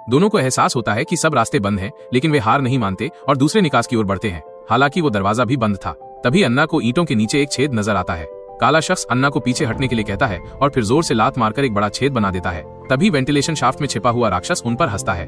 दोनों को एहसास होता है कि सब रास्ते बंद हैं, लेकिन वे हार नहीं मानते और दूसरे निकास की ओर बढ़ते हैं। हालांकि वो दरवाजा भी बंद था। तभी अन्ना को ईंटों के नीचे एक छेद नजर आता है। काला शख्स अन्ना को पीछे हटने के लिए कहता है और फिर जोर से लात मारकर एक बड़ा छेद बना देता है। तभी वेंटिलेशन शाफ्ट में छिपा हुआ राक्षस उन पर हंसता है।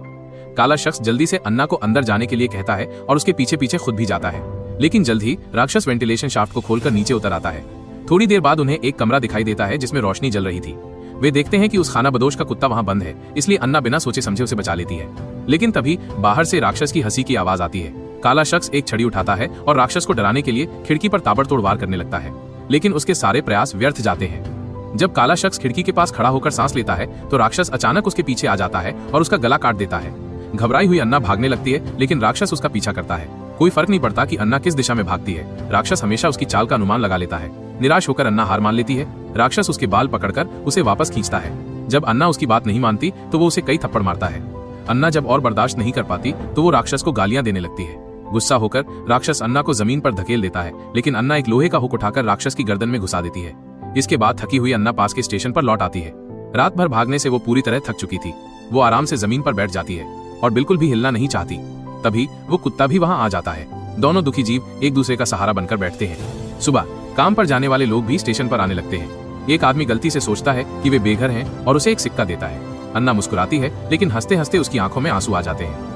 काला शख्स जल्दी से अन्ना को अंदर जाने के लिए कहता है और उसके पीछे पीछे खुद भी जाता है, लेकिन जल्द ही राक्षस वेंटिलेशन शाफ्ट को खोलकर नीचे उतर आता है। थोड़ी देर बाद उन्हें एक कमरा दिखाई देता है जिसमें रोशनी जल रही थी। वे देखते हैं कि उस खाना बदोश का कुत्ता वहां बंद है, इसलिए अन्ना बिना सोचे समझे उसे बचा लेती है। लेकिन तभी बाहर से राक्षस की हंसी की आवाज आती है। काला शख्स एक छड़ी उठाता है और राक्षस को डराने के लिए खिड़की पर ताबड़तोड़ वार करने लगता है, लेकिन उसके सारे प्रयास व्यर्थ जाते हैं। जब काला शख्स खिड़की के पास खड़ा होकर सांस लेता है तो राक्षस अचानक उसके पीछे आ जाता है और उसका गला काट देता है। घबराई हुई अन्ना भागने लगती है, लेकिन राक्षस उसका पीछा करता है। कोई फर्क नहीं पड़ता कि अन्ना किस दिशा में भागती है, राक्षस हमेशा उसकी चाल का अनुमान लगा लेता है। निराश होकर अन्ना हार मान लेती है। राक्षस उसके बाल पकड़कर उसे वापस खींचता है। जब अन्ना उसकी बात नहीं मानती तो वो उसे कई थप्पड़ मारता है। अन्ना जब और बर्दाश्त नहीं कर पाती तो वो राक्षस को गालियां देने लगती है। गुस्सा होकर राक्षस अन्ना को जमीन पर धकेल देता है, लेकिन अन्ना एक लोहे का हुक उठाकर राक्षस की गर्दन में घुसा देती है। इसके बाद थकी हुई अन्ना पास के स्टेशन पर लौट आती है। रात भर भागने से वो पूरी तरह थक चुकी थी। वो आराम से जमीन पर बैठ जाती है और बिल्कुल भी हिलना नहीं चाहती। तभी वो कुत्ता भी वहां आ जाता है। दोनों दुखी जीव एक दूसरे का सहारा बनकर बैठते हैं। सुबह काम पर जाने वाले लोग भी स्टेशन पर आने लगते हैं। एक आदमी गलती से सोचता है कि वे बेघर हैं और उसे एक सिक्का देता है। अन्ना मुस्कुराती है, लेकिन हंसते हंसते उसकी आंखों में आंसू आ जाते हैं।